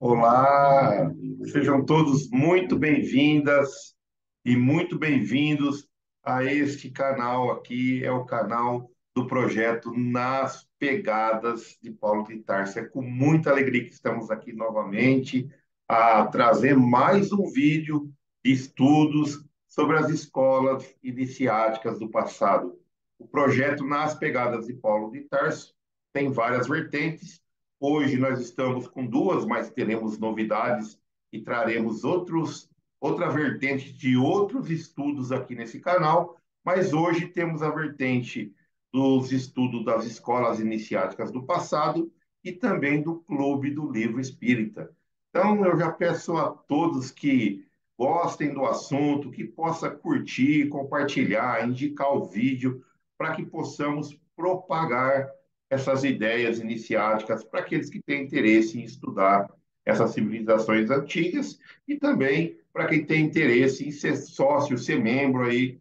Olá, sejam todos muito bem-vindas e muito bem-vindos a este canal aqui, é o canal do projeto Nas Pegadas de Paulo de Tarso. É com muita alegria que estamos aqui novamente a trazer mais um vídeo de estudos sobre as escolas iniciáticas do passado. O projeto Nas Pegadas de Paulo de Tarso tem várias vertentes. Hoje nós estamos com duas, mas teremos novidades e traremos outra vertente de outros estudos aqui nesse canal. Mas hoje temos a vertente dos estudos das escolas iniciáticas do passado e também do Clube do Livro Espírita. Então, eu já peço a todos que gostem do assunto, que possa curtir, compartilhar, indicar o vídeo, para que possamos propagar essas ideias iniciáticas para aqueles que têm interesse em estudar essas civilizações antigas e também para quem tem interesse em ser sócio, ser membro aí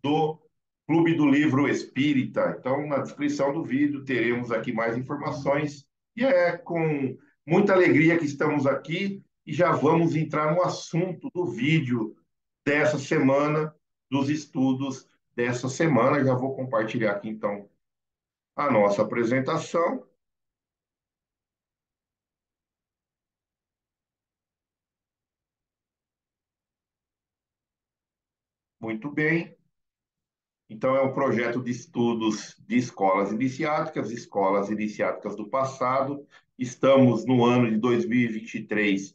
do Clube do Livro Espírita. Então, na descrição do vídeo teremos aqui mais informações e é com muita alegria que estamos aqui e já vamos entrar no assunto do vídeo dessa semana, dos estudos dessa semana. Já vou compartilhar aqui então a nossa apresentação. Muito bem. Então, é um projeto de estudos de escolas iniciáticas do passado. Estamos no ano de 2023,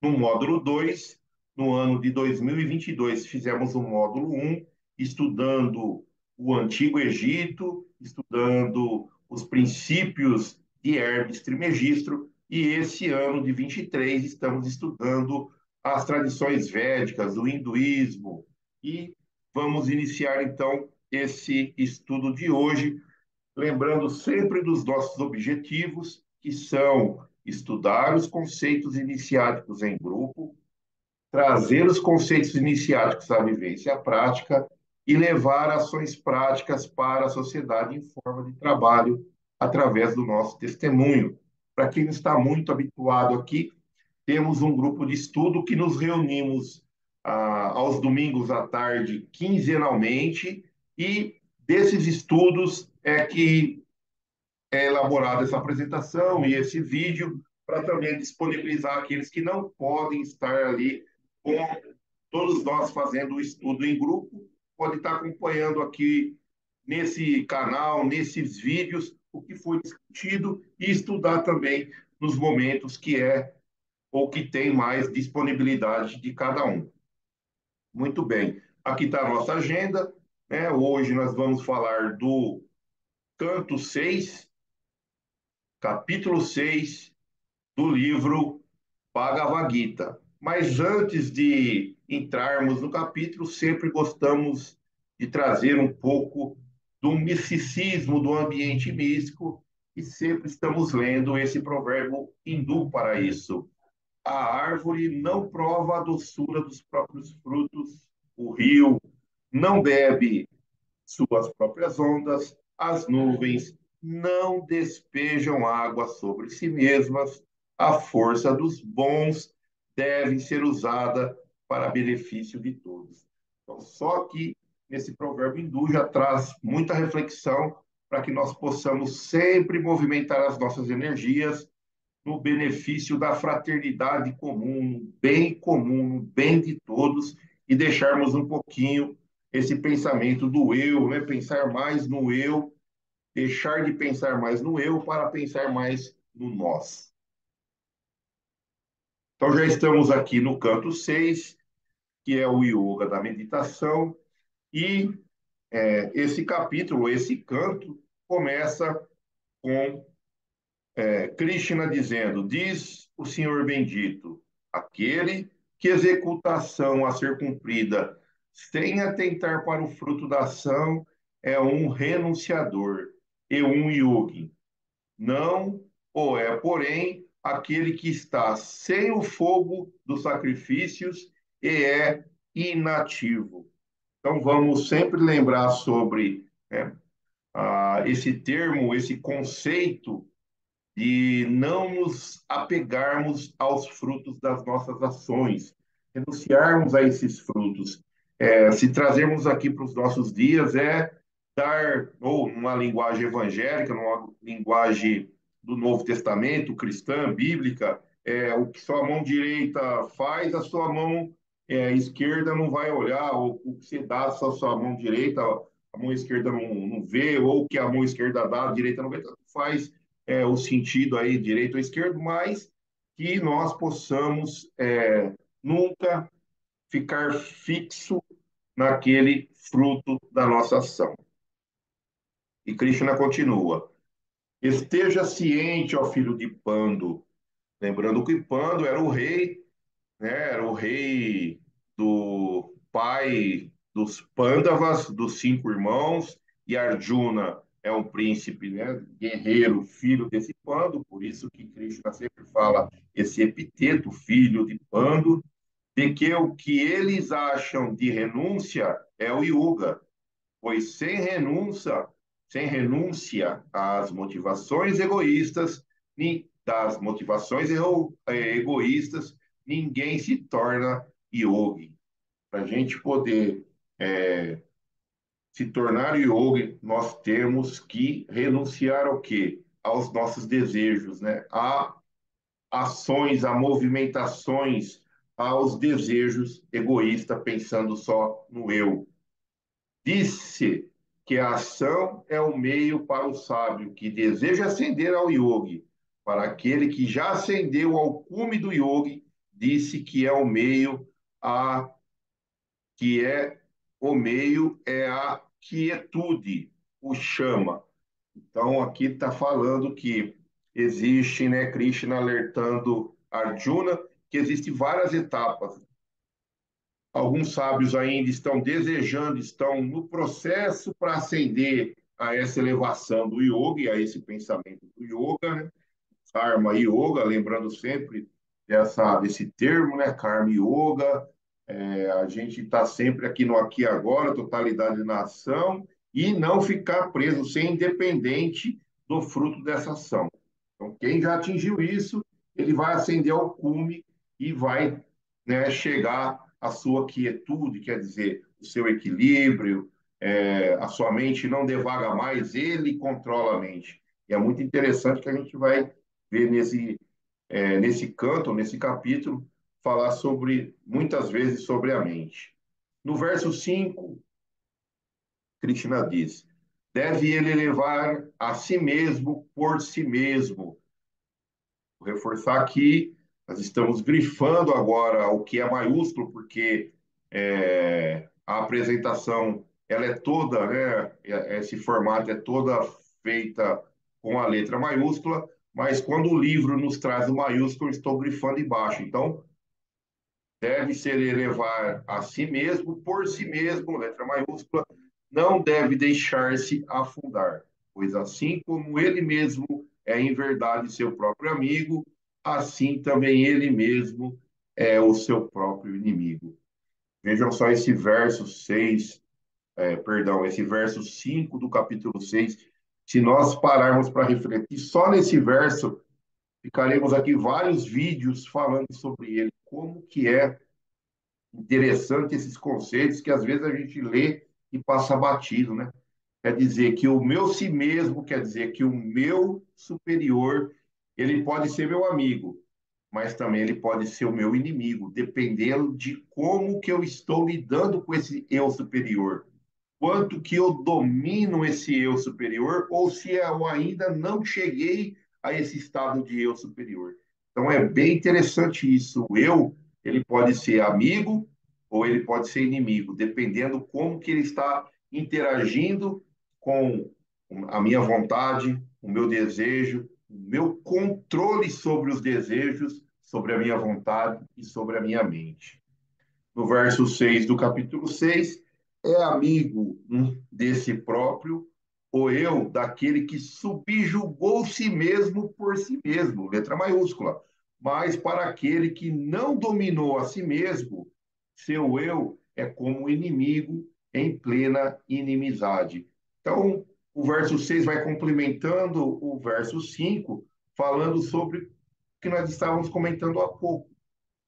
no módulo 2. No ano de 2022, fizemos o módulo 1, estudando o Antigo Egito, estudando os princípios de Hermes Trismegisto, e esse ano de 23 estamos estudando as tradições védicas, o hinduísmo, e vamos iniciar então esse estudo de hoje, lembrando sempre dos nossos objetivos, que são estudar os conceitos iniciáticos em grupo, trazer os conceitos iniciáticos à vivência prática e levar ações práticas para a sociedade em forma de trabalho através do nosso testemunho. Para quem não está muito habituado aqui, temos um grupo de estudo que nos reunimos aos domingos à tarde, quinzenalmente, e desses estudos é que é elaborada essa apresentação e esse vídeo para também disponibilizar aqueles que não podem estar ali com todos nós fazendo o estudo em grupo, pode estar acompanhando aqui nesse canal, nesses vídeos, o que foi discutido e estudar também nos momentos que é ou que tem mais disponibilidade de cada um. Muito bem. Aqui está a nossa agenda, né? Hoje nós vamos falar do canto 6, capítulo 6 do livro Bhagavad Gita. Mas antes de entrarmos no capítulo, sempre gostamos de trazer um pouco do misticismo do ambiente místico e sempre estamos lendo esse provérbio hindu para isso. A árvore não prova a doçura dos próprios frutos, o rio não bebe suas próprias ondas, as nuvens não despejam água sobre si mesmas, a força dos bons deve ser usada para benefício de todos. Então, só que nesse provérbio hindu já traz muita reflexão para que nós possamos sempre movimentar as nossas energias no benefício da fraternidade comum, no bem comum, no bem de todos, e deixarmos um pouquinho esse pensamento do eu, né? Pensar mais no eu, deixar de pensar mais no eu para pensar mais no nós. Então, já estamos aqui no canto 6, que é o yoga da meditação, e esse capítulo, esse canto, começa com Krishna dizendo: Diz o Senhor bendito, aquele que executa a ação a ser cumprida sem atentar para o fruto da ação é um renunciador e um yogi. Não o é, porém, aquele que está sem o fogo dos sacrifícios e é inativo. Então, vamos sempre lembrar sobre esse termo, esse conceito de não nos apegarmos aos frutos das nossas ações, renunciarmos a esses frutos. Se trazermos aqui para os nossos dias, dar, ou numa linguagem evangélica, numa linguagem do Novo Testamento, cristã, bíblica, o que sua mão direita faz, a sua mão esquerda não vai olhar, ou o que você dá à sua mão direita, a mão esquerda não vê, ou o que a mão esquerda dá, a direita não vê, tanto faz o sentido aí, direito ou esquerdo, mas que nós possamos nunca ficar fixo naquele fruto da nossa ação. E Krishna continua: esteja ciente, ó filho de Pando, lembrando que Pando era o rei, né, era o rei do pai dos Pandavas, dos cinco irmãos, e Arjuna é um príncipe, né, guerreiro, filho desse Pando, por isso que Krishna sempre fala esse epiteto, filho de Pando, de que o que eles acham de renúncia é o yoga, pois sem renúncia às motivações egoístas, das motivações egoístas, ninguém se torna yogi. Para a gente poder se tornar yogi, nós temos que renunciar ao quê? Aos nossos desejos, né? A ações, a movimentações, aos desejos egoístas, pensando só no eu. Disse que a ação é o meio para o sábio que deseja ascender ao yogi. Para aquele que já ascendeu ao cume do yogi, disse que é o meio a que é o meio é a quietude, o chama. Então aqui está falando que existe, né, Krishna alertando Arjuna que existem várias etapas. Alguns sábios ainda estão desejando, estão no processo para ascender a essa elevação do yoga, a esse pensamento do yoga, né? Karma Yoga, lembrando sempre desse termo, né? Karma Yoga. A gente está sempre aqui no aqui e agora, totalidade na ação, e não ficar preso, ser independente do fruto dessa ação. Então, quem já atingiu isso, ele vai ascender ao cume e vai, né, chegar à sua quietude, quer dizer, o seu equilíbrio, a sua mente não devaga mais, ele controla a mente. E é muito interessante que a gente vai ver nesse canto, nesse capítulo, falar sobre, muitas vezes, sobre a mente. No verso 5, Krishna diz: deve ele levar a si mesmo por si mesmo. Vou reforçar aqui, nós estamos grifando agora o que é maiúsculo, porque a apresentação ela é toda, né, esse formato é toda feita com a letra maiúscula, mas quando o livro nos traz o maiúsculo, eu estou grifando embaixo. Então, deve se elevar a si mesmo, por si mesmo, letra maiúscula, não deve deixar-se afundar, pois assim como ele mesmo é em verdade seu próprio amigo, assim também ele mesmo é o seu próprio inimigo. Vejam só esse verso 6, perdão, esse verso 5 do capítulo 6. Se nós pararmos para refletir só nesse verso, ficaremos aqui vários vídeos falando sobre ele, como que é interessante esses conceitos que às vezes a gente lê e passa batido, né? Quer dizer que o meu si mesmo, quer dizer que o meu superior, ele pode ser meu amigo, mas também ele pode ser o meu inimigo, dependendo de como que eu estou lidando com esse eu superior. Quanto que eu domino esse eu superior ou se eu ainda não cheguei a esse estado de eu superior. Então é bem interessante isso. O eu, ele pode ser amigo ou ele pode ser inimigo, dependendo como que ele está interagindo com a minha vontade, o meu desejo, o meu controle sobre os desejos, sobre a minha vontade e sobre a minha mente. No verso 6 do capítulo 6, é amigo desse próprio, o eu, daquele que subjugou si mesmo por si mesmo, letra maiúscula. Mas para aquele que não dominou a si mesmo, seu eu é como inimigo em plena inimizade. Então, o verso 6 vai complementando o verso 5, falando sobre o que nós estávamos comentando há pouco,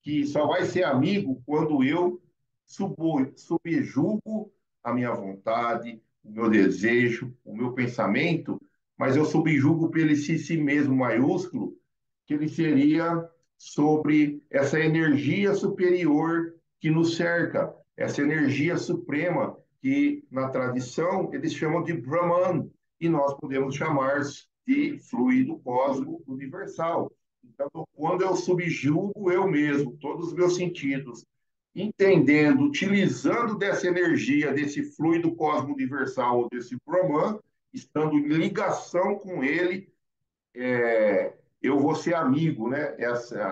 que só vai ser amigo quando eu subjugo a minha vontade, o meu desejo, o meu pensamento, mas eu subjugo pelo esse si mesmo maiúsculo, que ele seria sobre essa energia superior que nos cerca, essa energia suprema que na tradição eles chamam de Brahman e nós podemos chamar de fluido cósmico universal. Então, quando eu subjugo eu mesmo, todos os meus sentidos, entendendo, utilizando dessa energia, desse fluido cósmico universal, desse Brahman, estando em ligação com ele, eu vou ser amigo, né?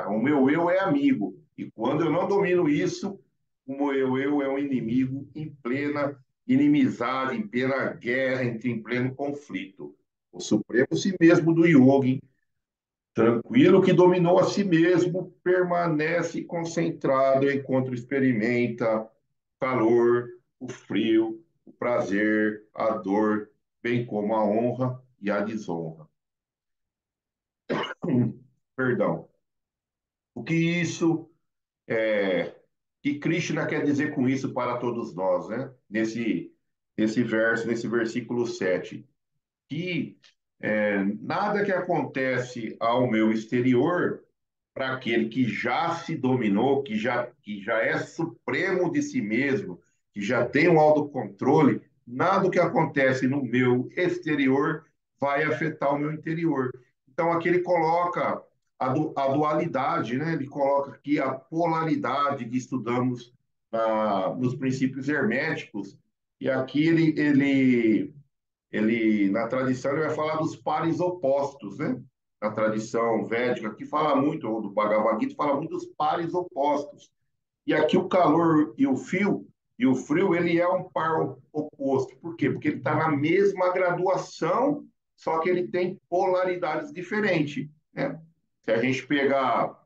O meu eu é amigo. E quando eu não domino isso, o meu eu é um inimigo em plena inimizade, em plena guerra, em pleno conflito. O supremo si mesmo do yogi, tranquilo que dominou a si mesmo, permanece concentrado enquanto experimenta o calor, o frio, o prazer, a dor, bem como a honra e a desonra. Perdão. O que isso, que Krishna quer dizer com isso para todos nós, né? Nesse verso, nesse versículo 7, que nada que acontece ao meu exterior para aquele que já se dominou, que já é supremo de si mesmo, que já tem um autocontrole, nada do que acontece no meu exterior vai afetar o meu interior. Então, aqui ele coloca a dualidade, né? Ele coloca aqui a polaridade que estudamos nos princípios herméticos, e aqui na tradição, ele vai falar dos pares opostos, né? Na tradição védica, que fala muito, ou do Bhagavad Gita, fala muito dos pares opostos. E aqui o calor e o frio, ele é um par oposto. Por quê? Porque ele está na mesma graduação, só que ele tem polaridades diferentes, né? Se a gente pegar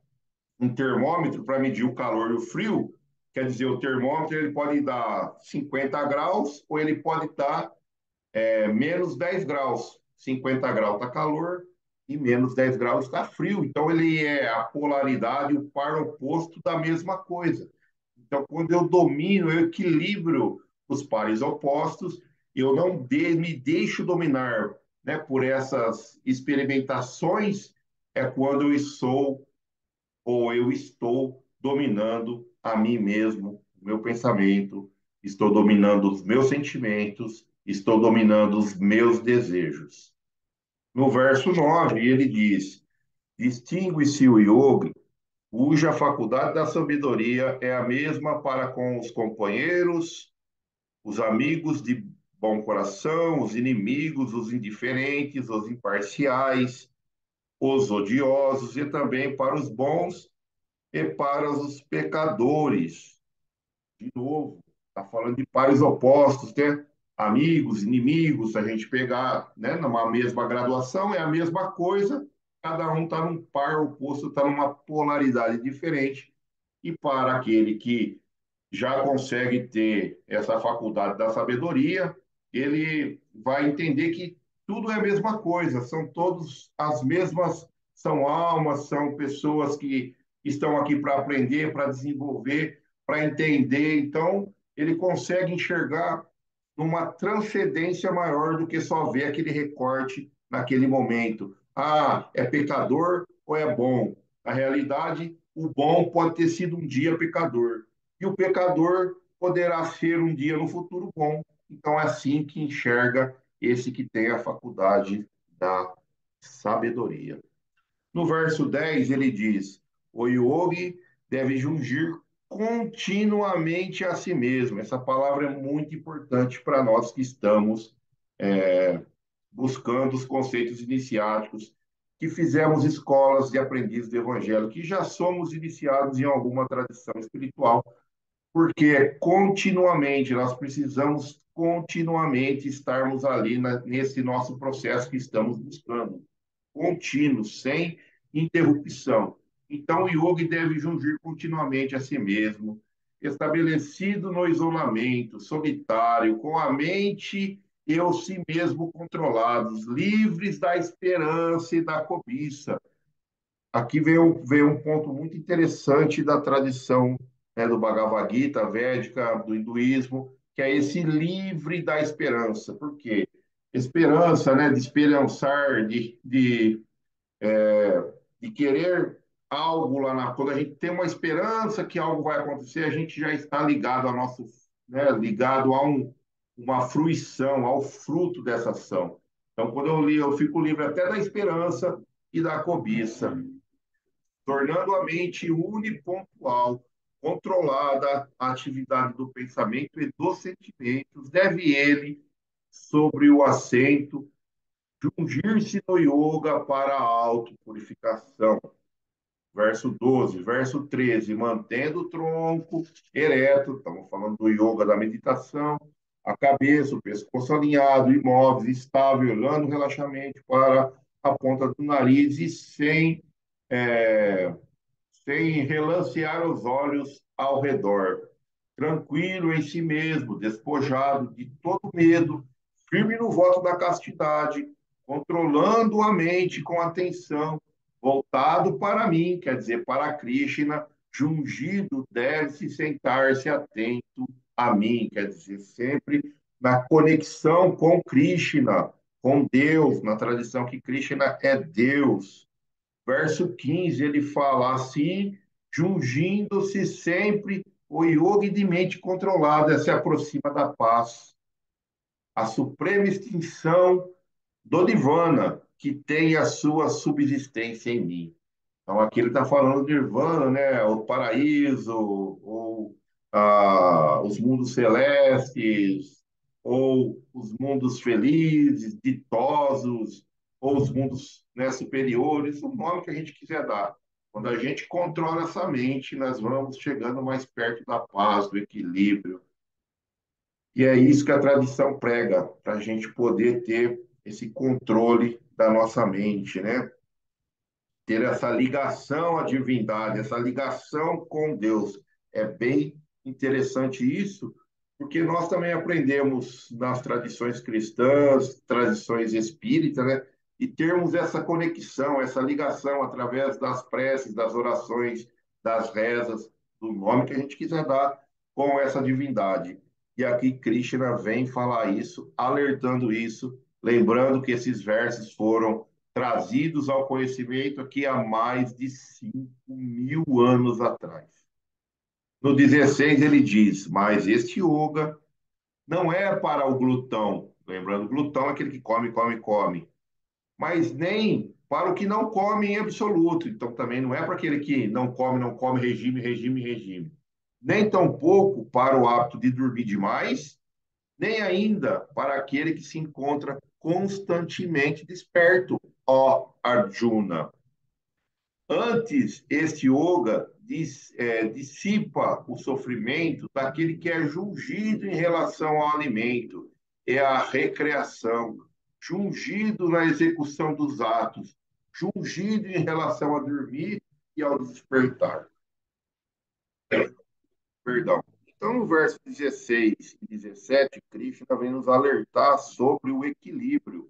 um termômetro para medir o calor e o frio, quer dizer, o termômetro ele pode dar 50 graus ou ele pode dar menos 10 graus, 50 graus está calor e menos 10 graus está frio. Então, ele é a polaridade, o par oposto da mesma coisa. Então, quando eu domino, eu equilibro os pares opostos, eu não me deixo dominar, né, por essas experimentações, é quando eu sou ou eu estou dominando a mim mesmo, o meu pensamento, estou dominando os meus sentimentos, estou dominando os meus desejos. No verso 9 ele diz: distingue-se o yogi, cuja faculdade da sabedoria é a mesma para com os companheiros, os amigos de bom coração, os inimigos, os indiferentes, os imparciais, os odiosos e também para os bons e para os pecadores. De novo, está falando de pares opostos, né? Amigos, inimigos, se a gente pegar, né, numa mesma graduação, é a mesma coisa, cada um está num par oposto, está numa polaridade diferente. E para aquele que já consegue ter essa faculdade da sabedoria, ele vai entender que tudo é a mesma coisa, são todos as mesmas, são almas, são pessoas que estão aqui para aprender, para desenvolver, para entender. Então, ele consegue enxergar numa transcendência maior do que só ver aquele recorte naquele momento. Ah, é pecador ou é bom? Na realidade, o bom pode ter sido um dia pecador, e o pecador poderá ser um dia no futuro bom. Então, é assim que enxerga esse que tem a faculdade da sabedoria. No verso 10, ele diz: o yogi deve jungir continuamente a si mesmo. Essa palavra é muito importante para nós que estamos buscando os conceitos iniciáticos, que fizemos escolas de aprendizes do Evangelho, que já somos iniciados em alguma tradição espiritual, porque continuamente nós precisamos continuamente estarmos ali nesse nosso processo que estamos buscando, contínuo, sem interrupção. Então, o yogi deve jungir continuamente a si mesmo, estabelecido no isolamento, solitário, com a mente e o si mesmo controlados, livres da esperança e da cobiça. Aqui vem um ponto muito interessante da tradição, né, do Bhagavad Gita, védica, do hinduísmo, que é esse livre da esperança. Por quê? Esperança, né, de esperançar, de querer algo lá na. Quando a gente tem uma esperança que algo vai acontecer, a gente já está ligado ao nosso, né, ligado a uma fruição, ao fruto dessa ação. Então, quando eu li, eu fico livre até da esperança e da cobiça, tornando a mente unipontual, controlada a atividade do pensamento e dos sentimentos, deve ele, sobre o assento, ungir-se no yoga para a autopurificação. Verso 12, verso 13, mantendo o tronco ereto, estamos falando do yoga, da meditação, a cabeça, o pescoço alinhado, imóveis, estável, olhando relaxamente para a ponta do nariz e é, sem relancear os olhos ao redor, tranquilo em si mesmo, despojado de todo medo, firme no voto da castidade, controlando a mente com atenção, voltado para mim, quer dizer, para Krishna, jungido deve-se sentar-se atento a mim, quer dizer, sempre na conexão com Krishna, com Deus, na tradição que Krishna é Deus. Verso 15, ele fala assim, jungindo-se sempre, o yogi de mente controlada se aproxima da paz, a suprema extinção do nirvana, que tem a sua subsistência em mim. Então, aqui ele está falando de nirvana, né? O paraíso, ou os mundos celestes, ou os mundos felizes, ditosos, ou os mundos, né, superiores, o nome que a gente quiser dar. Quando a gente controla essa mente, nós vamos chegando mais perto da paz, do equilíbrio. E é isso que a tradição prega, para a gente poder ter esse controle da nossa mente, né? Ter essa ligação à divindade, essa ligação com Deus. É bem interessante isso, porque nós também aprendemos nas tradições cristãs, tradições espíritas, né? E termos essa conexão, essa ligação através das preces, das orações, das rezas, do nome que a gente quiser dar, com essa divindade. E aqui Krishna vem falar isso, alertando isso, lembrando que esses versos foram trazidos ao conhecimento aqui há mais de 5.000 anos atrás. No 16 ele diz, mas este yoga não é para o glutão, lembrando, glutão é aquele que come, come, come, mas nem para o que não come em absoluto, então também não é para aquele que não come, regime, regime, regime. Nem tampouco para o hábito de dormir demais, nem ainda para aquele que se encontra constantemente desperto, ó Arjuna. Antes, este yoga dissipa o sofrimento daquele que é jungido em relação ao alimento, é a recreação, jungido na execução dos atos, jungido em relação a dormir e ao despertar. Perdão. Então, no verso 16 e 17, Krishna vem nos alertar sobre o equilíbrio.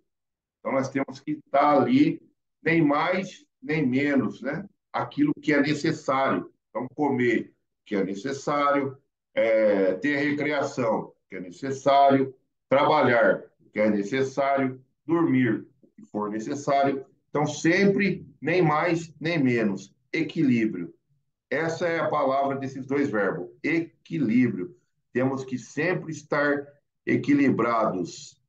Então, nós temos que estar ali, nem mais, nem menos, né? Aquilo que é necessário. Então, comer o que é necessário, ter recreação, o que é necessário, trabalhar, o que é necessário, dormir, o que for necessário. Então, sempre, nem mais, nem menos. Equilíbrio. Essa é a palavra desses dois verbos, equilíbrio. Temos que sempre estar equilibrados.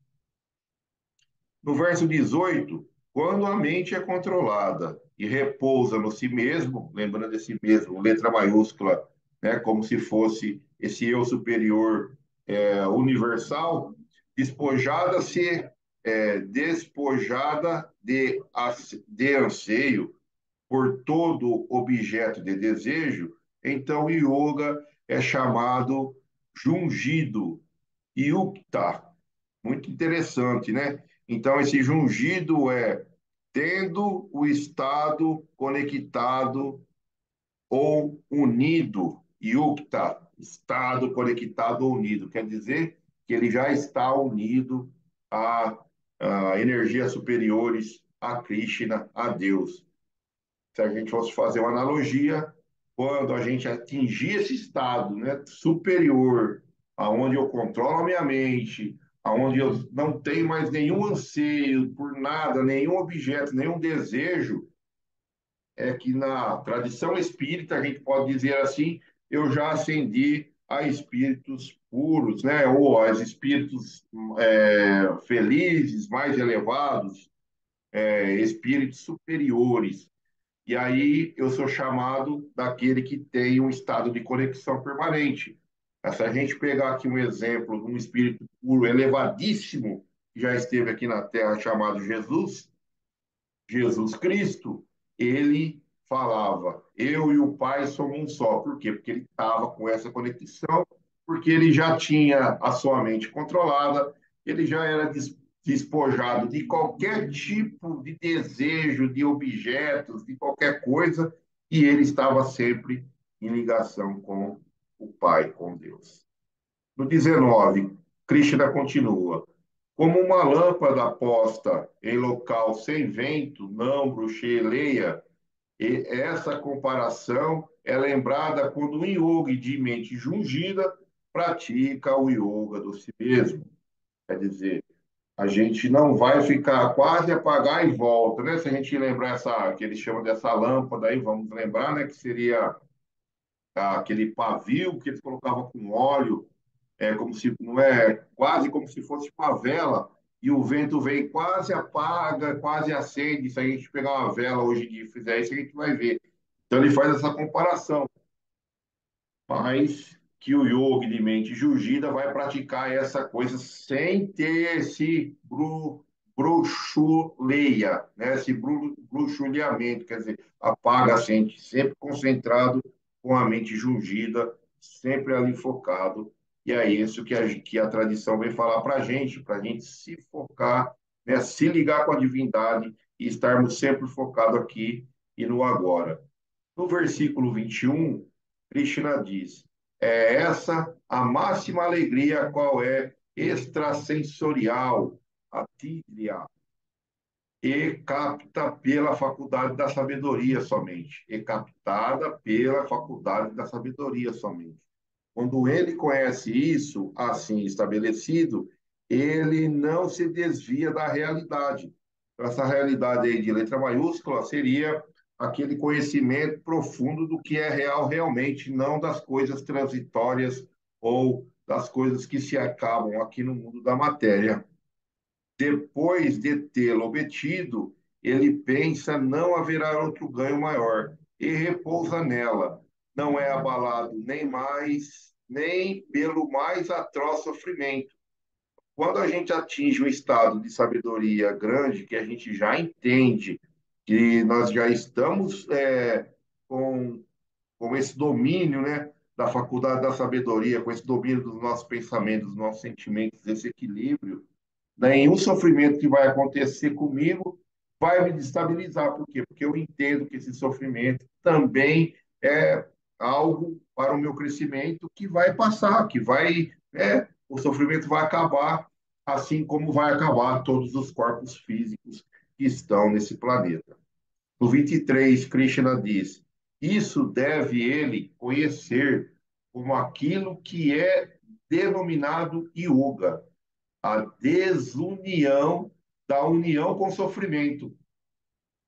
No verso 18, quando a mente é controlada e repousa no si mesmo, lembrando desse mesmo, letra maiúscula, né, como se fosse esse eu superior universal, despojada de anseio por todo objeto de desejo, então o yoga é chamado jungido, yukta. Muito interessante, né? Então, esse jungido é tendo o estado conectado ou unido, yukta, estado conectado ou unido, quer dizer que ele já está unido a, a energias superiores, a Krishna, a Deus. Se a gente fosse fazer uma analogia, quando a gente atingir esse estado, né, superior, aonde eu controlo a minha mente, aonde eu não tenho mais nenhum anseio por nada, nenhum objeto, nenhum desejo, é que na tradição espírita, a gente pode dizer assim, eu já ascendi a espíritos puros, né? Ou aos espíritos felizes, mais elevados, espíritos superiores. E aí eu sou chamado daquele que tem um estado de conexão permanente. Se a gente pegar aqui um exemplo de um espírito puro, elevadíssimo, que já esteve aqui na Terra, chamado Jesus, Jesus Cristo, ele falava: Eu e o Pai somos um só. Por quê? Porque ele estava com essa conexão, porque ele já tinha a sua mente controlada, ele já era despojado de qualquer tipo de desejo, de objetos, de qualquer coisa, e ele estava sempre em ligação com o Pai, com Deus. No 19, Krishna continua. Como uma lâmpada posta em local sem vento, não bruxeleia, e essa comparação é lembrada quando um yogi de mente jungida pratica o yoga do si mesmo. Quer dizer, a gente não vai ficar quase apagar e volta, né? Se a gente lembrar essa, que eles chamam dessa lâmpada aí, vamos lembrar, né? Que seria aquele pavio que eles colocavam com óleo como se não é quase como se fosse uma vela e o vento vem quase apaga, quase acende. Se a gente pegar uma vela hoje e fizer isso, a gente vai ver. Então ele faz essa comparação, mas que o yogi de mente jugida vai praticar essa coisa sem ter esse bruxuleia, né? Esse bruxuleamento, quer dizer, apaga a mente, sempre concentrado com a mente jungida, sempre ali focado. E é isso que a tradição vem falar para a gente se focar, né? Se ligar com a divindade e estarmos sempre focados aqui e no agora. No versículo 21, Krishna diz: É essa a máxima alegria, qual é extrasensorial, a tídria, e capta pela faculdade da sabedoria somente, e captada pela faculdade da sabedoria somente. Quando ele conhece isso assim estabelecido, ele não se desvia da realidade. Essa realidade aí de letra maiúscula seria aquele conhecimento profundo do que é real realmente, não das coisas transitórias ou das coisas que se acabam aqui no mundo da matéria. Depois de tê-lo obtido, ele pensa não haverá outro ganho maior e repousa nela. Não é abalado nem mais, nem pelo mais atroz sofrimento. Quando a gente atinge um estado de sabedoria grande, que a gente já entende que nós já estamos com, com esse domínio, né, da faculdade da sabedoria, com esse domínio dos nossos pensamentos, dos nossos sentimentos, esse equilíbrio, nenhum sofrimento que vai acontecer comigo vai me destabilizar. Por quê? Porque eu entendo que esse sofrimento também é algo para o meu crescimento que vai passar, que vai, o sofrimento vai acabar, assim como vai acabar todos os corpos físicos que estão nesse planeta. No 23, Krishna diz: Isso deve ele conhecer como aquilo que é denominado yoga, a desunião da união com o sofrimento.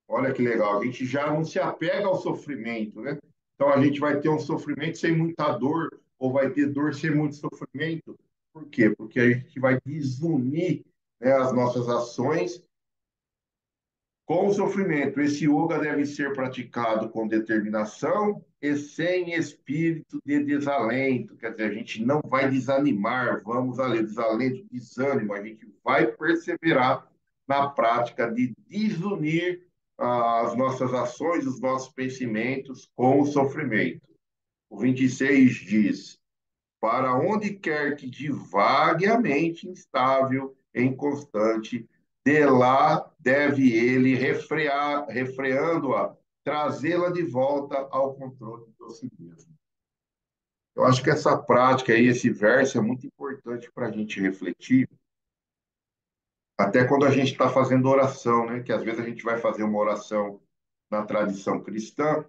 Olha que legal, a gente já não se apega ao sofrimento, né? Então a gente vai ter um sofrimento sem muita dor, ou vai ter dor sem muito sofrimento. Por quê? Porque a gente vai desunir, né, as nossas ações com o sofrimento. Esse yoga deve ser praticado com determinação e sem espírito de desalento. Quer dizer, a gente não vai desanimar, vamos ali, desalento, desânimo, a gente vai perseverar na prática de desunir as nossas ações, os nossos pensamentos com o sofrimento. O 26 diz: para onde quer que divague a mente instável e inconstante, de lá deve ele, refreando-a, trazê-la de volta ao controle de si mesmo. Eu acho que essa prática aí, esse verso é muito importante para a gente refletir, Até quando a gente está fazendo oração, né? Que às vezes a gente vai fazer uma oração na tradição cristã,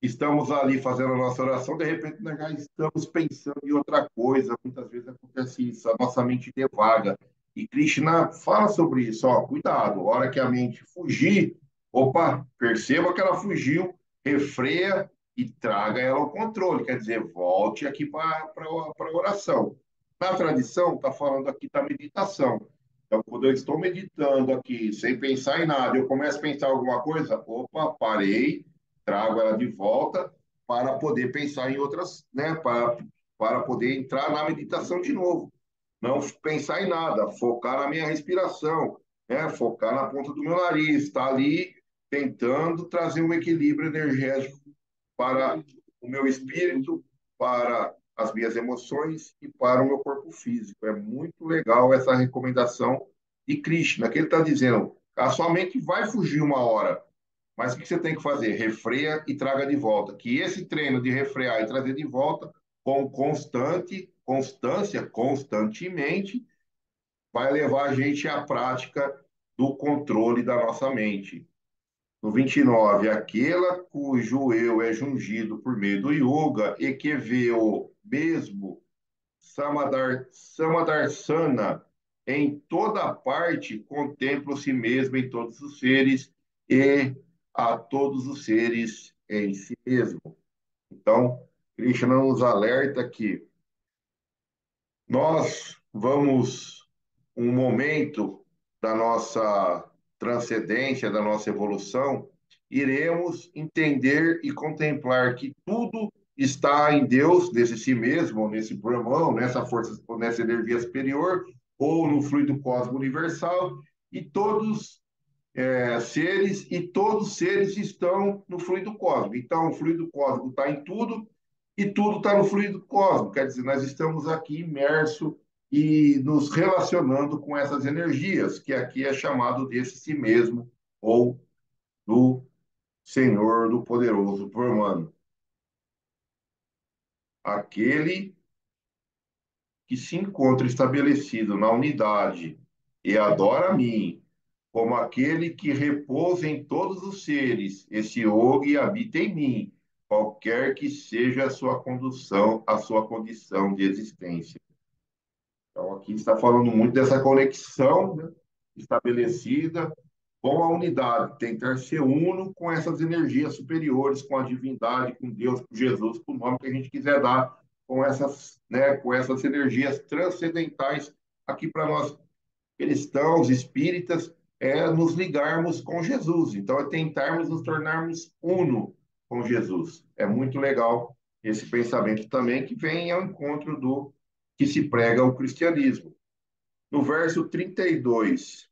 estamos ali fazendo a nossa oração, de repente nós já estamos pensando em outra coisa. Muitas vezes acontece isso, a nossa mente devaga. E Krishna fala sobre isso, ó, cuidado, a hora que a mente fugir, opa, perceba que ela fugiu, refreia e traga ela ao controle, quer dizer, volte aqui para a oração. Na tradição, está falando aqui da meditação. Então, quando eu estou meditando aqui, sem pensar em nada, eu começo a pensar alguma coisa, opa, parei, trago ela de volta para poder pensar em outras, né? Para poder entrar na meditação de novo. Não pensar em nada, focar na minha respiração, né? Focar na ponta do meu nariz, estar ali tentando trazer um equilíbrio energético para o meu espírito, para as minhas emoções e para o meu corpo físico. É muito legal essa recomendação de Krishna, que ele está dizendo, a sua mente vai fugir uma hora, mas o que você tem que fazer? Refreia e traga de volta. Que esse treino de refrear e trazer de volta, com constância, constantemente, vai levar a gente à prática do controle da nossa mente. No 29, aquela cujo eu é jungido por meio do yoga e que vê o mesmo Samadarsana em toda parte, contempla si mesmo em todos os seres e a todos os seres em si mesmo. Então, Krishna nos alerta que nós vamos, um momento da nossa transcendência, da nossa evolução, iremos entender e contemplar que tudo está em Deus, nesse si mesmo, nesse Brahman, nessa força, nessa energia superior, ou no fluido cósmico universal, e todos seres, e todos seres estão no fluido cósmico. Então, o fluido cósmico está em tudo, e tudo está no fluido cósmico. Quer dizer, nós estamos aqui imersos e nos relacionando com essas energias, que aqui é chamado desse si mesmo, ou do Senhor, do poderoso Brahman. Aquele que se encontra estabelecido na unidade e adora a mim, como aquele que repousa em todos os seres, esse yogi habita em mim, qualquer que seja a sua condução, a sua condição de existência. Então, aqui está falando muito dessa conexão, né, estabelecida com a unidade, tentar ser uno com essas energias superiores, com a divindade, com Deus, com Jesus, com o nome que a gente quiser dar, com essas, né, com essas energias transcendentais aqui para nós cristãos, espíritas, é nos ligarmos com Jesus. Então, é tentarmos nos tornarmos uno com Jesus. É muito legal esse pensamento também, que vem ao encontro do que se prega o cristianismo. No verso 32,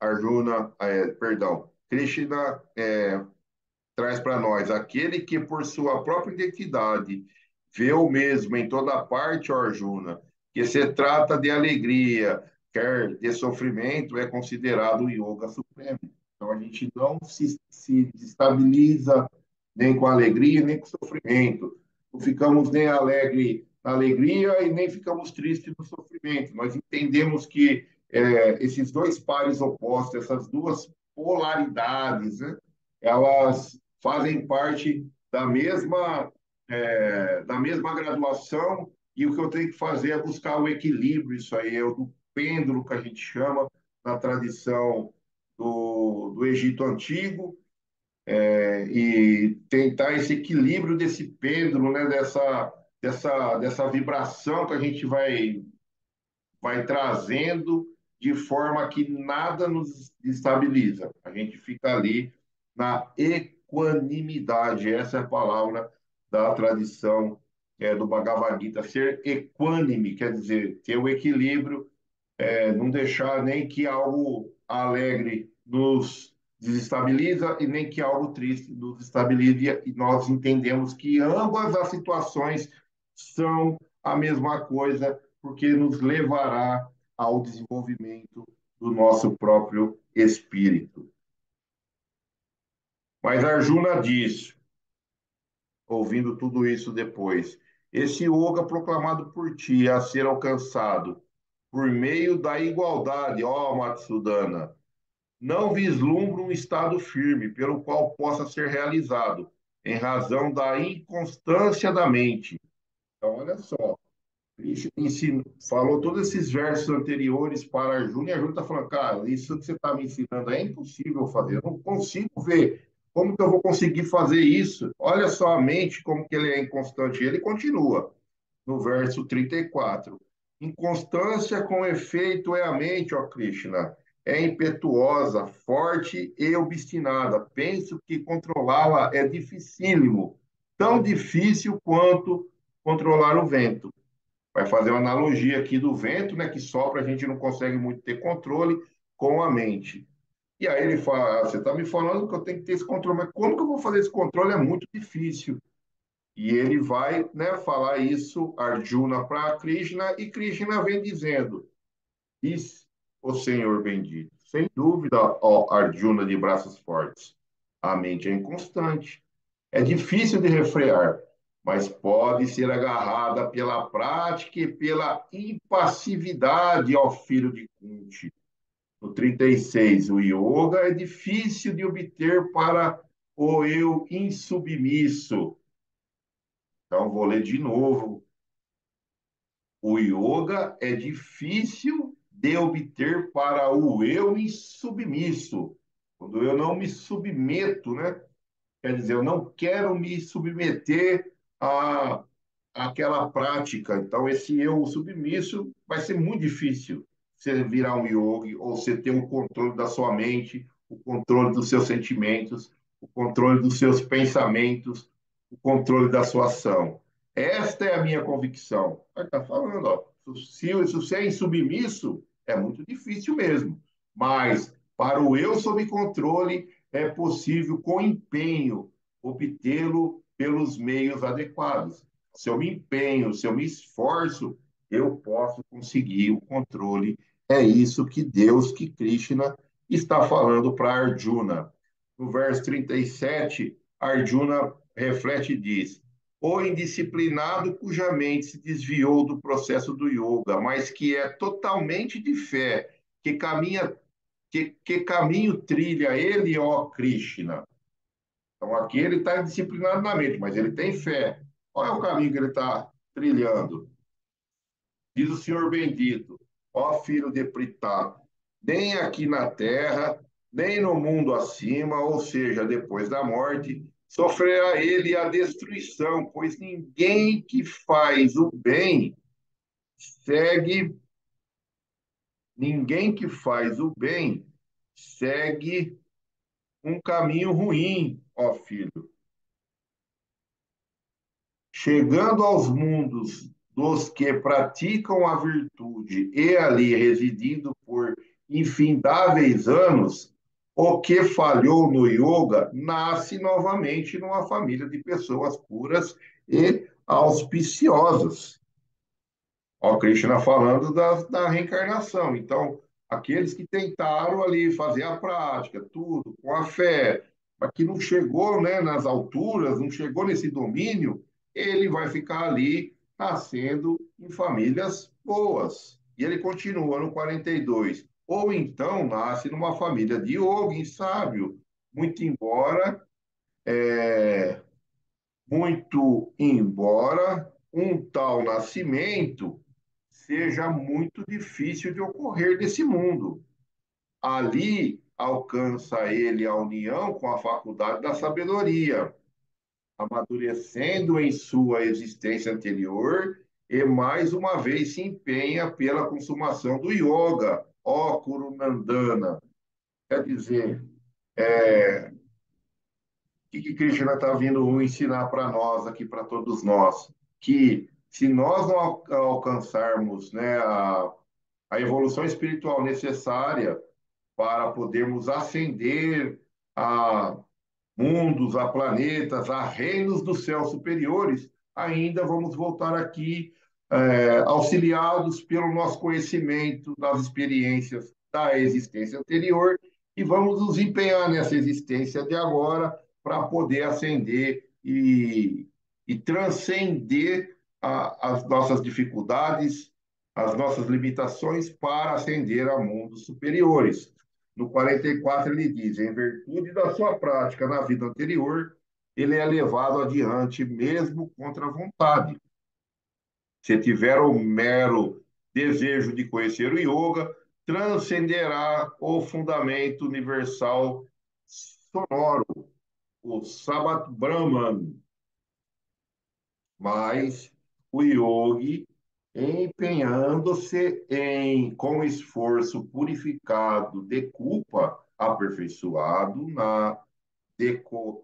Arjuna, perdão, Krishna traz para nós: aquele que por sua própria identidade vê o mesmo em toda parte, ó Arjuna, que se trata de alegria, quer de sofrimento, é considerado o yoga supremo. Então a gente não se estabiliza nem com alegria, nem com sofrimento. Não ficamos nem alegre na alegria e nem ficamos tristes no sofrimento. Nós entendemos que esses dois pares opostos, essas duas polaridades, né, elas fazem parte da mesma graduação, e o que eu tenho que fazer é buscar o equilíbrio, isso aí é o do pêndulo que a gente chama na tradição do Egito Antigo, e tentar esse equilíbrio desse pêndulo, né, dessa vibração que a gente vai trazendo de forma que nada nos estabiliza. A gente fica ali na equanimidade, essa é a palavra da tradição do Bhagavad Gita. Ser equânime quer dizer ter o equilíbrio, não deixar nem que algo alegre nos desestabiliza e nem que algo triste nos estabilize. E nós entendemos que ambas as situações são a mesma coisa, porque nos levará ao desenvolvimento do nosso próprio espírito. Mas Arjuna diz, ouvindo tudo isso depois, esse yoga proclamado por ti a ser alcançado por meio da igualdade, ó Matsudana, não vislumbra um estado firme pelo qual possa ser realizado, em razão da inconstância da mente. Então, olha só, Cristo falou todos esses versos anteriores para Arjuna, e Arjuna está falando, cara, isso que você está me ensinando é impossível fazer, eu não consigo ver como que eu vou conseguir fazer isso. Olha só a mente, como que ele é inconstante. Ele continua no verso 34. Inconstância com efeito é a mente, ó Krishna. É impetuosa, forte e obstinada. Penso que controlá-la é dificílimo, tão difícil quanto controlar o vento. Vai fazer uma analogia aqui do vento, né, que sopra, a gente não consegue muito ter controle com a mente. E aí ele fala, você está me falando que eu tenho que ter esse controle, mas como que eu vou fazer esse controle? É muito difícil. E ele vai, né, falar isso, Arjuna para Krishna, e Krishna vem dizendo, diz o Senhor bendito, sem dúvida, ó Arjuna de braços fortes, a mente é inconstante, é difícil de refrear, mas pode ser agarrada pela prática e pela impassividade, ó filho de Kunti. No 36, o yoga é difícil de obter para o eu insubmisso. Então, vou ler de novo. O yoga é difícil de obter para o eu insubmisso. Quando eu não me submeto, né? Quer dizer, eu não quero me submeter a àquela prática. Então, esse eu submisso vai ser muito difícil você virar um yogi ou você ter o controle da sua mente, o controle dos seus sentimentos, o controle dos seus pensamentos, o controle da sua ação. Esta é a minha convicção. Ele está falando, ó, se você é insubmisso, é muito difícil mesmo. Mas para o eu sob controle, é possível, com empenho, obtê-lo pelos meios adequados. Se eu me empenho, se eu me esforço, eu posso conseguir o controle. É isso que Deus, que Krishna, está falando para Arjuna. No verso 37, Arjuna reflete e diz: o indisciplinado cuja mente se desviou do processo do yoga, mas que é totalmente de fé, que caminho trilha ele, ó Krishna? Então aqui ele está indisciplinado na mente, mas ele tem fé. Qual é o caminho que ele está trilhando? Diz o Senhor bendito, ó filho de Pritá, nem aqui na terra, nem no mundo acima, ou seja, depois da morte, sofrerá ele a destruição, pois segue, ninguém que faz o bem segue um caminho ruim, ó filho. Chegando aos mundos dos que praticam a virtude e ali residindo por infindáveis anos, o que falhou no yoga nasce novamente numa família de pessoas puras e auspiciosas. Ó, Krishna falando da reencarnação. Então, aqueles que tentaram ali fazer a prática, tudo, com a fé, mas que não chegou, né, nas alturas, não chegou nesse domínio, ele vai ficar ali nascendo em famílias boas. E ele continua no 42. Ou então nasce numa família de yogi, sábio, muito embora muito embora um tal nascimento seja muito difícil de ocorrer nesse mundo. Ali alcança ele a união com a faculdade da sabedoria, amadurecendo em sua existência anterior e mais uma vez se empenha pela consumação do yoga, ó Kurunandana. Quer dizer, que Krishna está vindo ensinar para nós aqui, para todos nós? Que se nós não alcançarmos, né, a evolução espiritual necessária para podermos ascender a mundos, a planetas, a reinos dos céus superiores, ainda vamos voltar aqui auxiliados pelo nosso conhecimento das experiências da existência anterior e vamos nos empenhar nessa existência de agora para poder ascender e transcender as nossas dificuldades as nossas limitações para ascender a mundos superiores. No 44, ele diz: em virtude da sua prática na vida anterior, ele é levado adiante mesmo contra a vontade. Se tiver o mero desejo de conhecer o yoga, transcenderá o fundamento universal sonoro, o Sabat Brahman. Mas o yogi, empenhando-se em, com esforço purificado de culpa, aperfeiçoado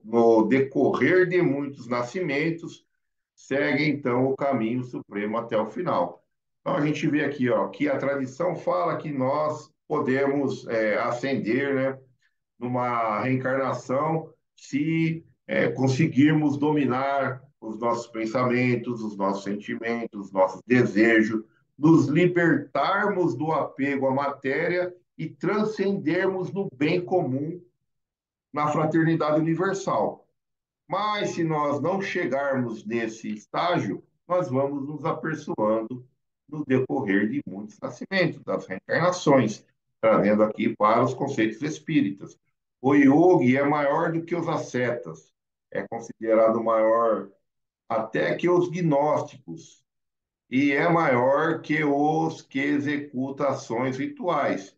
no decorrer de muitos nascimentos, segue então o caminho supremo até o final. Então a gente vê aqui, ó, que a tradição fala que nós podemos ascender, né, numa reencarnação se conseguirmos dominar os nossos pensamentos, os nossos sentimentos, os nossos desejos, nos libertarmos do apego à matéria e transcendermos no bem comum, na fraternidade universal. Mas se nós não chegarmos nesse estágio, nós vamos nos aperfeiçoando no decorrer de muitos nascimentos, das reencarnações, trazendo aqui para os conceitos espíritas. O yogi é maior do que os ascetas, é considerado maior até que os gnósticos, e é maior que os que executam ações rituais.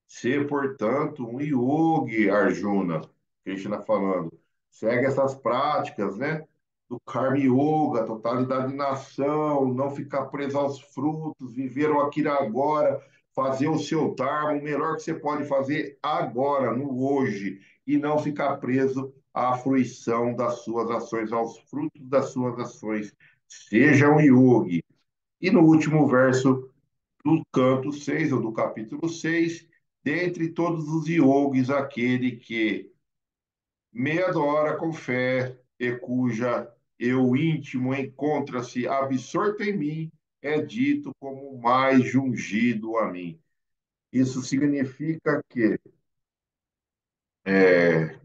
Ser, portanto, um yogi, Arjuna, Krishna falando, segue essas práticas, né? Do Karma Yoga, totalidade de nação, não ficar preso aos frutos, viver o aqui e agora, fazer o seu dharma, o melhor que você pode fazer agora, no hoje, e não ficar preso à fruição das suas ações, aos frutos das suas ações. Seja um yogi. E no último verso do canto 6 ou do capítulo 6, dentre todos os yogis, aquele que me adora com fé e cuja eu íntimo encontra-se absorto em mim, é dito como mais ungido a mim. Isso significa que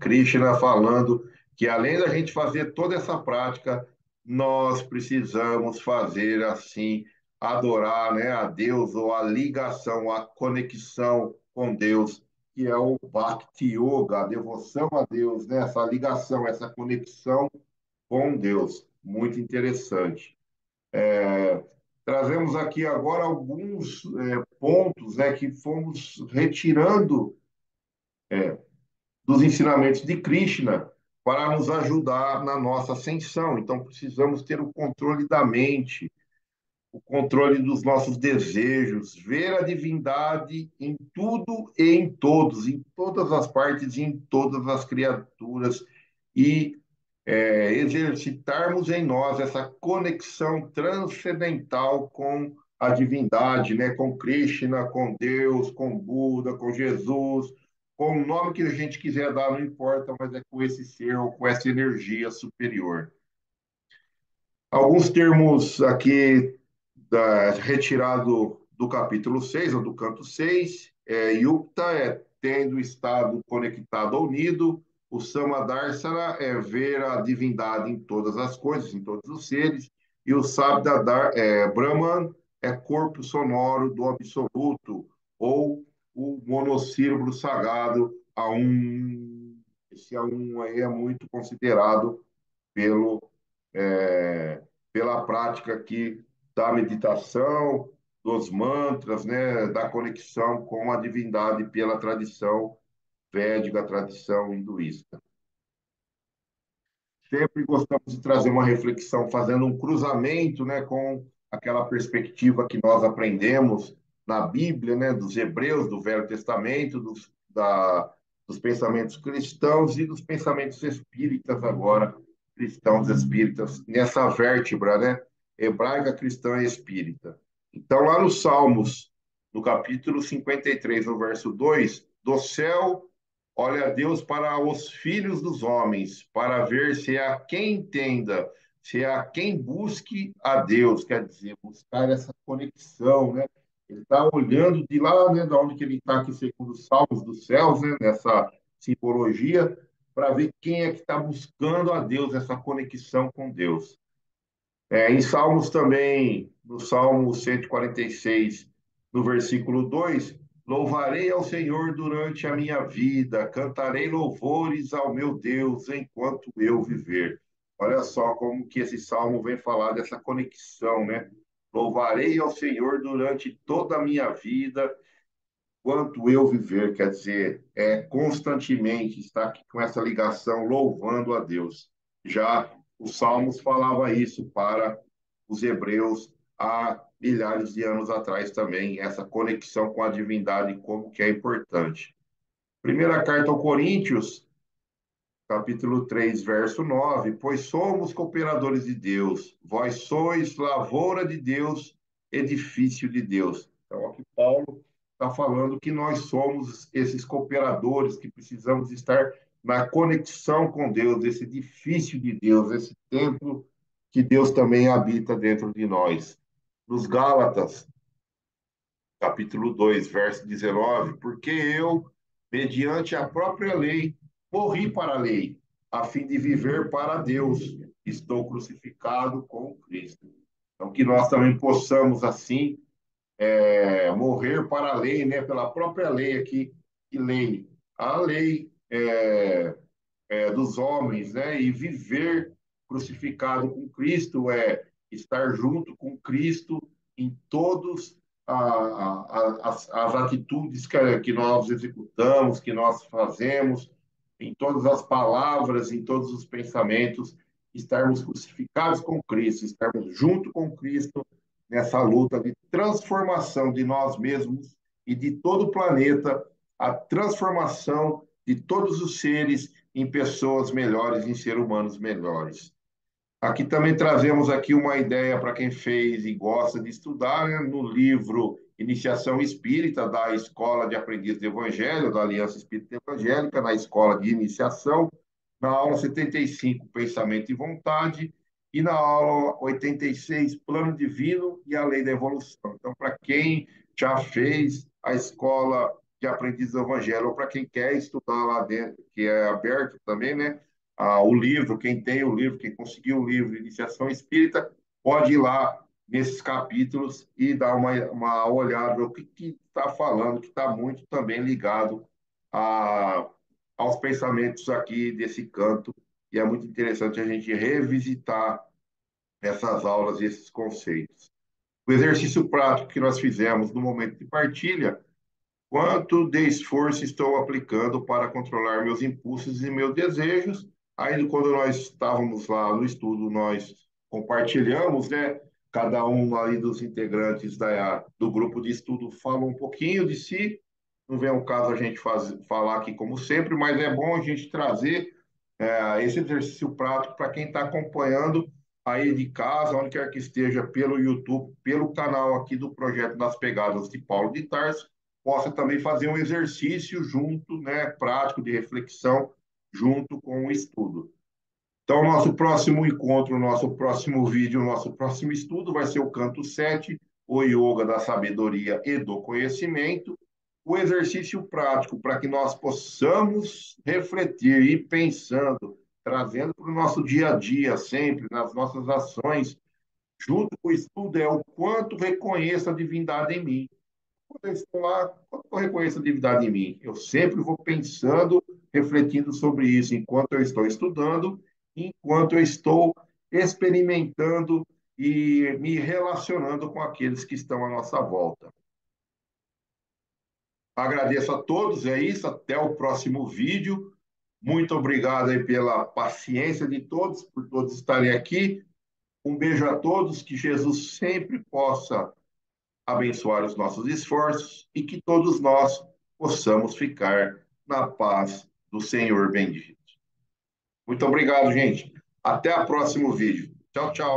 Krishna falando que além da gente fazer toda essa prática, nós precisamos fazer assim, adorar, né, a Deus, ou a ligação, a conexão com Deus, que é o Bhakti Yoga, a devoção a Deus, né, essa ligação, essa conexão com Deus. Muito interessante. Trazemos aqui agora alguns pontos, né, que fomos retirando dos ensinamentos de Krishna para nos ajudar na nossa ascensão. Então, precisamos ter o controle da mente, o controle dos nossos desejos, ver a divindade em tudo e em todos, em todas as partes e em todas as criaturas, e exercitarmos em nós essa conexão transcendental com a divindade, né? Com Krishna, com Deus, com Buda, com Jesus, com o nome que a gente quiser dar, não importa, mas é com esse ser ou com essa energia superior. Alguns termos aqui retirado do capítulo 6 ou do canto 6, Yukta é tendo estado conectado ou unido, o Samadarsana é ver a divindade em todas as coisas, em todos os seres, e o Brahman é corpo sonoro do absoluto, ou o monossílabo sagrado, a um. Esse a um aí é muito considerado pelo é, pela prática aqui da meditação, dos mantras, né, da conexão com a divindade pela tradição védica, tradição hinduísta. Sempre gostamos de trazer uma reflexão, fazendo um cruzamento, né, com aquela perspectiva que nós aprendemos na Bíblia, né, dos Hebreus, do Velho Testamento, dos pensamentos cristãos e dos pensamentos espíritas agora, cristãos espíritas, nessa vértebra, né, hebraica, cristã e espírita. Então, lá nos Salmos, no capítulo 53, no verso 2, do céu olha a Deus para os filhos dos homens, para ver se há quem entenda, se há quem busque a Deus, quer dizer, buscar essa conexão, né? Ele está olhando de lá, né, da onde que ele está aqui, segundo os salmos dos céus, né, nessa simbologia, para ver quem é que está buscando a Deus, essa conexão com Deus. Em Salmos também, no Salmo 146, no versículo 2, louvarei ao Senhor durante a minha vida, cantarei louvores ao meu Deus enquanto eu viver. Olha só como que esse salmo vem falar dessa conexão, né? Louvarei ao Senhor durante toda a minha vida, enquanto eu viver, quer dizer, constantemente estar aqui com essa ligação louvando a Deus. Já os Salmos falava isso para os hebreus há milhares de anos atrás também, essa conexão com a divindade, como que é importante. Primeira carta ao Coríntios, capítulo 3, verso 9: pois somos cooperadores de Deus, vós sois lavoura de Deus, edifício de Deus. Então, aqui Paulo está falando que nós somos esses cooperadores que precisamos estar na conexão com Deus, esse edifício de Deus, esse templo que Deus também habita dentro de nós. Nos Gálatas, capítulo 2, verso 19: porque eu, mediante a própria lei, morri para a lei, a fim de viver para Deus. Estou crucificado com Cristo. Então, que nós também possamos, assim, morrer para a lei, né? Pela própria lei aqui, que lei? A lei dos homens, né? E viver crucificado com Cristo é estar junto com Cristo em todos as atitudes que nós executamos, que nós fazemos, em todas as palavras, em todos os pensamentos, estarmos crucificados com Cristo, estarmos junto com Cristo nessa luta de transformação de nós mesmos e de todo o planeta, a transformação de todos os seres em pessoas melhores, em seres humanos melhores. Aqui também trazemos aqui uma ideia para quem fez e gosta de estudar, né, no livro Iniciação Espírita, da Escola de Aprendiz do Evangelho, da Aliança Espírita Evangélica, na Escola de Iniciação, na aula 75, Pensamento e Vontade, e na aula 86, Plano Divino e a Lei da Evolução. Então, para quem já fez a Escola de Aprendiz do Evangelho, ou para quem quer estudar lá dentro, que é aberto também, né? O livro, quem tem o livro, quem conseguiu o livro Iniciação Espírita, pode ir lá nesses capítulos e dar uma olhada no que está falando, que está muito também ligado a, aos pensamentos aqui desse canto, e é muito interessante a gente revisitar essas aulas e esses conceitos. O exercício prático que nós fizemos no momento de partilha: quanto de esforço estou aplicando para controlar meus impulsos e meus desejos? Aí, quando nós estávamos lá no estudo, nós compartilhamos, né? Cada um aí dos integrantes do grupo de estudo fala um pouquinho de si. Não vem ao caso a gente falar aqui como sempre, mas é bom a gente trazer esse exercício prático para quem está acompanhando aí de casa, onde quer que esteja, pelo YouTube, pelo canal aqui do Projeto das Pegadas de Paulo de Tarso, possa também fazer um exercício junto, né, prático de reflexão, junto com o estudo. Então, nosso próximo encontro, nosso próximo vídeo, nosso próximo estudo vai ser o canto 7, o Yoga da Sabedoria e do Conhecimento, o exercício prático para que nós possamos refletir e pensando, trazendo para o nosso dia a dia, sempre, nas nossas ações, junto com o estudo, é o quanto reconheço a divindade em mim. Quando eu estou lá, quando eu reconheço a divindade em mim, eu sempre vou pensando, refletindo sobre isso enquanto eu estou estudando, enquanto eu estou experimentando e me relacionando com aqueles que estão à nossa volta. Agradeço a todos, é isso, até o próximo vídeo. Muito obrigado aí pela paciência de todos, por todos estarem aqui. Um beijo a todos, que Jesus sempre possa abençoar os nossos esforços e que todos nós possamos ficar na paz do Senhor bendito. Muito obrigado, gente. Até o próximo vídeo. Tchau, tchau.